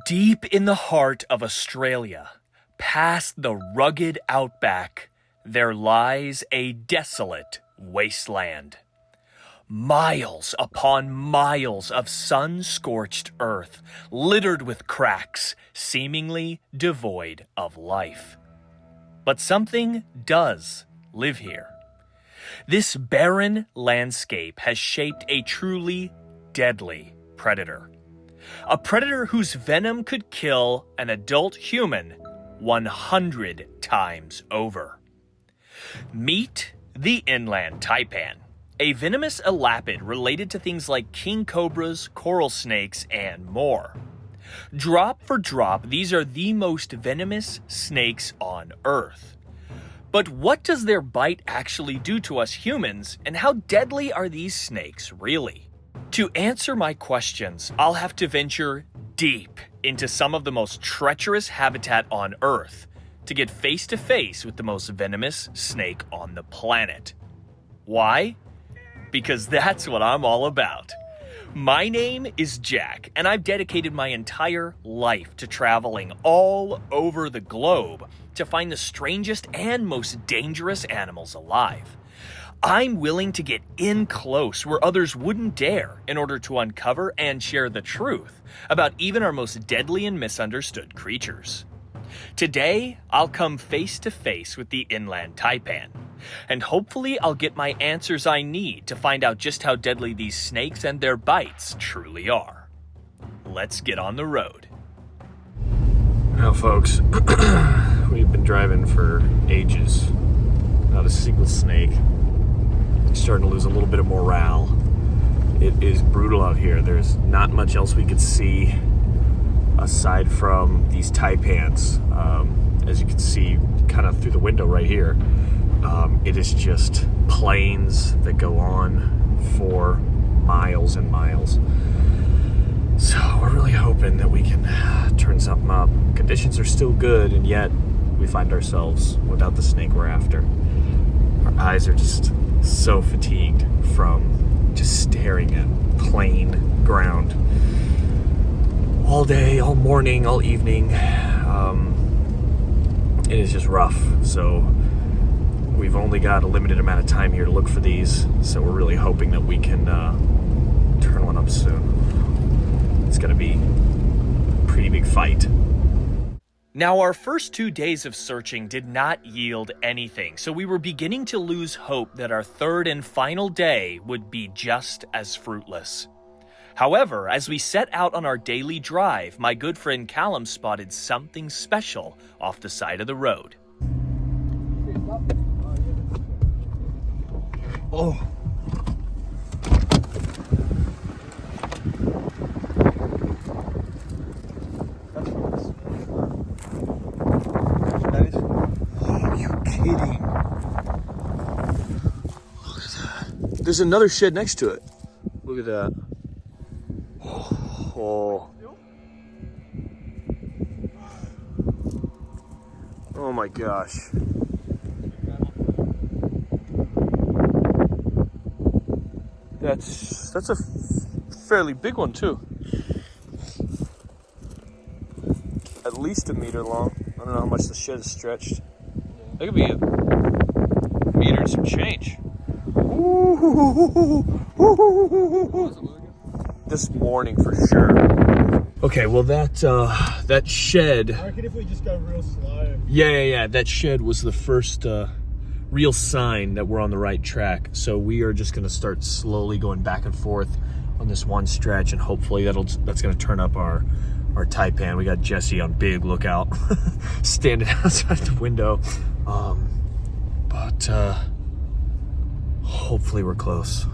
Deep in the heart of Australia, past the rugged outback, there lies a desolate wasteland. Miles upon miles of sun-scorched earth, littered with cracks, seemingly devoid of life. But something does live here. This barren landscape has shaped a truly deadly predator. A predator whose venom could kill an adult human 100 times over. Meet the inland taipan, a venomous elapid related to things like king cobras, coral snakes, and more. Drop for drop, these are the most venomous snakes on Earth. But what does their bite actually do to us humans, and how deadly are these snakes really? To answer my questions, I'll have to venture deep into some of the most treacherous habitat on Earth to get face to face with the most venomous snake on the planet. Why? Because that's what I'm all about. My name is Jack, and I've dedicated my entire life to traveling all over the globe to find the strangest and most dangerous animals alive. I'm willing to get in close where others wouldn't dare in order to uncover and share the truth about even our most deadly and misunderstood creatures. Today, I'll come face to face with the inland taipan, and hopefully I'll get my answers I need to find out just how deadly these snakes and their bites truly are. Let's get on the road. Now folks, we've been driving for ages. Not a single snake. Starting to lose a little bit of morale. It is brutal out here. There's not much else we could see aside from these taipans. As you can see kind of through the window right here, it is just plains that go on for miles and miles. So we're really hoping that we can turn something up. Conditions are still good, and yet we find ourselves without the snake we're after. Our eyes are just so fatigued from just staring at plain ground all day, all morning, all evening. It is just rough. So we've only got a limited amount of time here to look for these. So we're really hoping that we can turn one up soon. It's gonna be a pretty big fight. Now, our first 2 days of searching did not yield anything, so we were beginning to lose hope that our third and final day would be just as fruitless. However, as we set out on our daily drive, my good friend Callum spotted something special off the side of the road. Oh. Are you kidding? Look at that. There's another shed next to it. Look at that. Oh. Oh my gosh. That's a fairly big one too. At least a meter long. I don't know how much the shed is stretched. That could be a meter and some change. This morning for sure. Okay, well that shed. I reckon if we just go real slow. Yeah. That shed was the first real sign that we're on the right track. So we are just gonna start slowly going back and forth on this one stretch, and hopefully that's gonna turn up our taipan. We got Jesse on big lookout, standing outside the window. But hopefully we're close.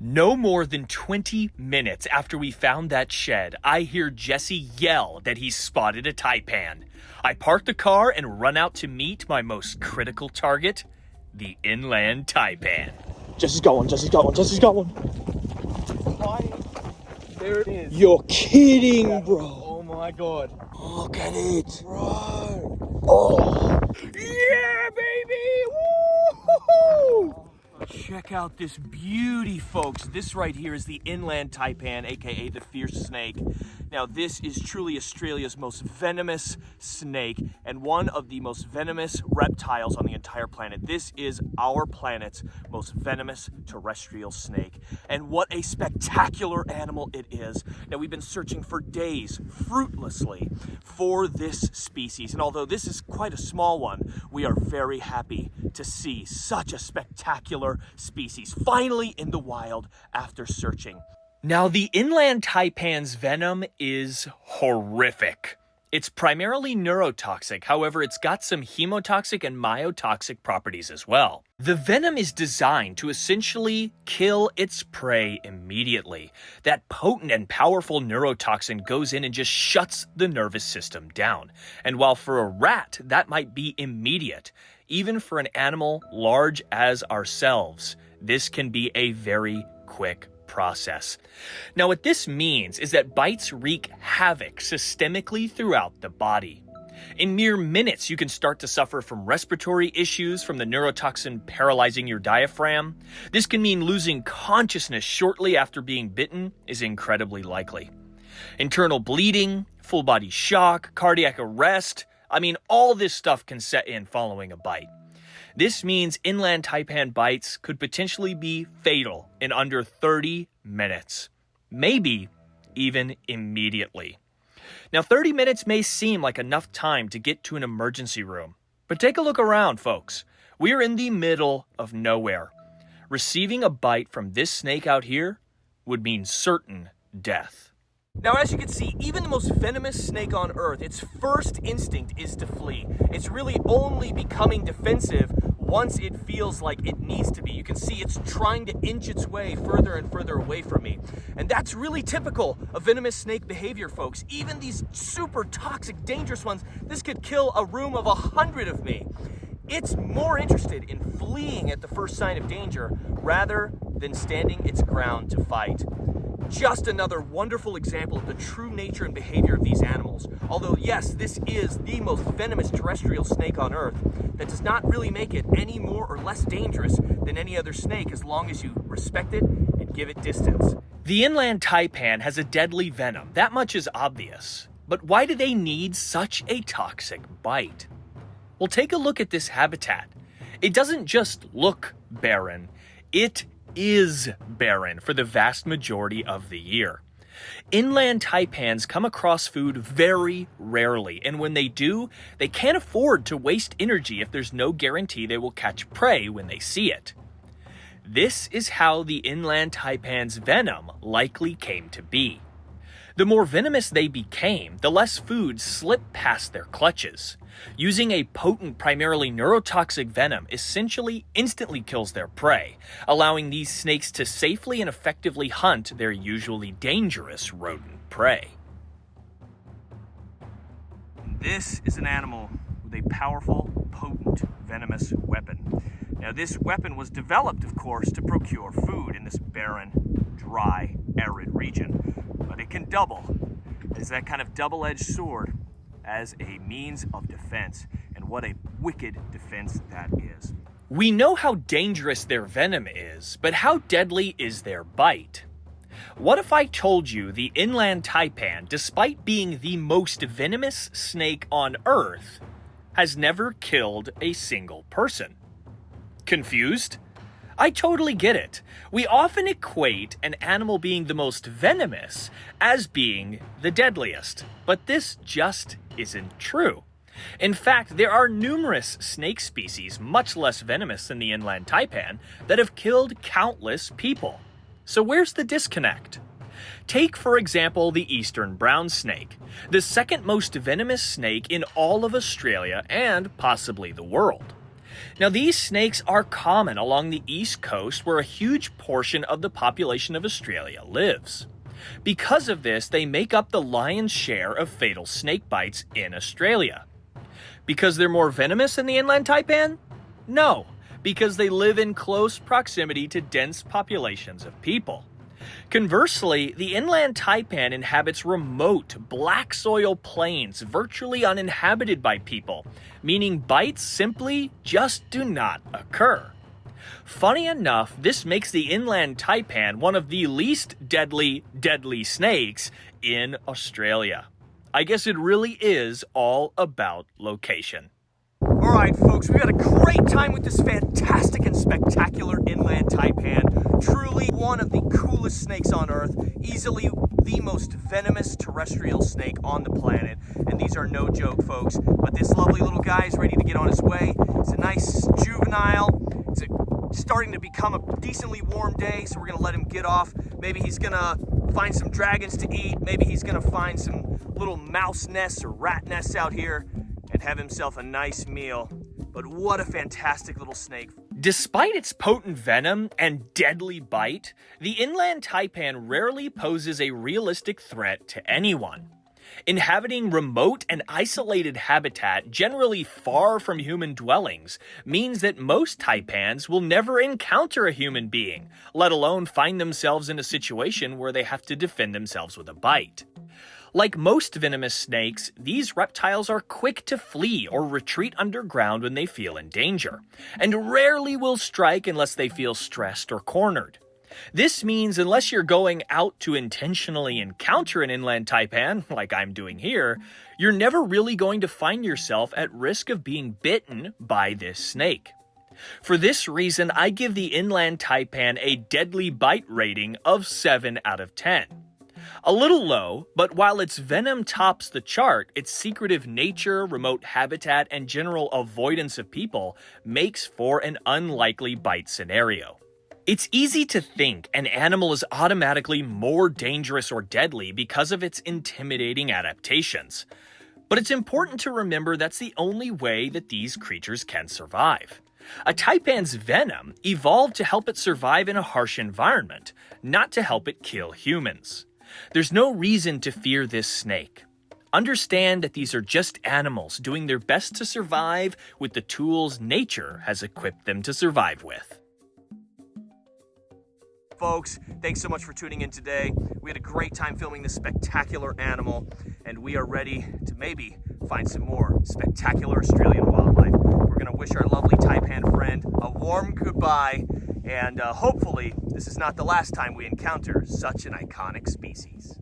No more than 20 minutes after we found that shed, I hear Jesse yell that he's spotted a taipan. I park the car and run out to meet my most critical target, the inland taipan. Jesse's got one. There it is. You're kidding, bro. Oh my god. Look at it. Bro. Oh. Yeah, baby! Woo-hoo-hoo! Check out this beauty, folks. This right here is the inland taipan, aka the fierce snake. Now, this is truly Australia's most venomous snake and one of the most venomous reptiles on the entire planet. This is our planet's most venomous terrestrial snake. And what a spectacular animal it is. Now, we've been searching for days, fruitlessly, for this species. And although this is quite a small one, we are very happy to see such a spectacular species finally in the wild after searching. Now, the inland taipan's venom is horrific. It's primarily neurotoxic, however, it's got some hemotoxic and myotoxic properties as well. The venom is designed to essentially kill its prey immediately. That potent and powerful neurotoxin goes in and just shuts the nervous system down. And while for a rat, that might be immediate, even for an animal large as ourselves, this can be a very quick process. Now, what this means is that bites wreak havoc systemically throughout the body. In mere minutes, you can start to suffer from respiratory issues from the neurotoxin paralyzing your diaphragm. This can mean losing consciousness shortly after being bitten is incredibly likely. Internal bleeding, full body shock, cardiac arrest, all this stuff can set in following a bite. This means inland taipan bites could potentially be fatal in under 30 minutes, maybe even immediately. Now, 30 minutes may seem like enough time to get to an emergency room, but take a look around, folks. We are in the middle of nowhere. Receiving a bite from this snake out here would mean certain death. Now, as you can see, even the most venomous snake on Earth, its first instinct is to flee. It's really only becoming defensive once it feels like it needs to be. You can see it's trying to inch its way further and further away from me. And that's really typical of venomous snake behavior, folks. Even these super toxic, dangerous ones, this could kill a room of 100 of me. It's more interested in fleeing at the first sign of danger rather than standing its ground to fight. Just another wonderful example of the true nature and behavior of these animals. Although, yes, this is the most venomous terrestrial snake on Earth, that does not really make it any more or less dangerous than any other snake as long as you respect it and give it distance. The inland taipan has a deadly venom. That much is obvious. But why do they need such a toxic bite? Well, take a look at this habitat. It doesn't just look barren. It is barren for the vast majority of the year. Inland taipans come across food very rarely, and when they do, they can't afford to waste energy if there's no guarantee they will catch prey when they see it. This is how the inland taipan's venom likely came to be. The more venomous they became, the less food slipped past their clutches. Using a potent, primarily neurotoxic venom essentially instantly kills their prey, allowing these snakes to safely and effectively hunt their usually dangerous rodent prey. This is an animal with a powerful, potent, venomous weapon. Now, this weapon was developed, of course, to procure food in this barren, dry, arid region. But it can double as that kind of double-edged sword as a means of defense. And what a wicked defense that is. We know how dangerous their venom is, but how deadly is their bite? What if I told you the inland taipan, despite being the most venomous snake on Earth, has never killed a single person? Confused? I totally get it. We often equate an animal being the most venomous as being the deadliest, but this just isn't true. In fact, there are numerous snake species much less venomous than the inland taipan that have killed countless people. So where's the disconnect? Take, for example, the eastern brown snake, the second most venomous snake in all of Australia and possibly the world. Now, these snakes are common along the east coast where a huge portion of the population of Australia lives. Because of this, they make up the lion's share of fatal snake bites in Australia. Because they're more venomous than the inland taipan? No, because they live in close proximity to dense populations of people. Conversely, the inland taipan inhabits remote, black soil plains virtually uninhabited by people, meaning bites simply just do not occur. Funny enough, this makes the inland taipan one of the least deadly snakes in Australia. I guess it really is all about location. All right, folks, we had a great time with this fantastic and spectacular inland taipan. Truly one of the coolest snakes on Earth, easily the most venomous terrestrial snake on the planet. And these are no joke, folks. But this lovely little guy is ready to get on his way. It's a nice juvenile. It's starting to become a decently warm day, so we're gonna let him get off. Maybe he's gonna find some dragons to eat. Maybe he's gonna find some little mouse nests or rat nests out here and have himself a nice meal. But what a fantastic little snake. Despite its potent venom and deadly bite, the inland taipan rarely poses a realistic threat to anyone. Inhabiting remote and isolated habitat, generally far from human dwellings, means that most taipans will never encounter a human being, let alone find themselves in a situation where they have to defend themselves with a bite. Like most venomous snakes, these reptiles are quick to flee or retreat underground when they feel in danger, and rarely will strike unless they feel stressed or cornered. This means unless you're going out to intentionally encounter an inland taipan, like I'm doing here, you're never really going to find yourself at risk of being bitten by this snake. For this reason, I give the inland taipan a deadly bite rating of 7 out of 10. A little low, but while its venom tops the chart, its secretive nature, remote habitat, and general avoidance of people makes for an unlikely bite scenario. It's easy to think an animal is automatically more dangerous or deadly because of its intimidating adaptations. But it's important to remember that's the only way that these creatures can survive. A taipan's venom evolved to help it survive in a harsh environment, not to help it kill humans. There's no reason to fear this snake. Understand that these are just animals doing their best to survive with the tools nature has equipped them to survive with. Folks, thanks so much for tuning in today. We had a great time filming this spectacular animal, and we are ready to maybe find some more spectacular Australian wildlife. We're going to wish our lovely taipan friend a warm goodbye, and hopefully this is not the last time we encounter such an iconic species.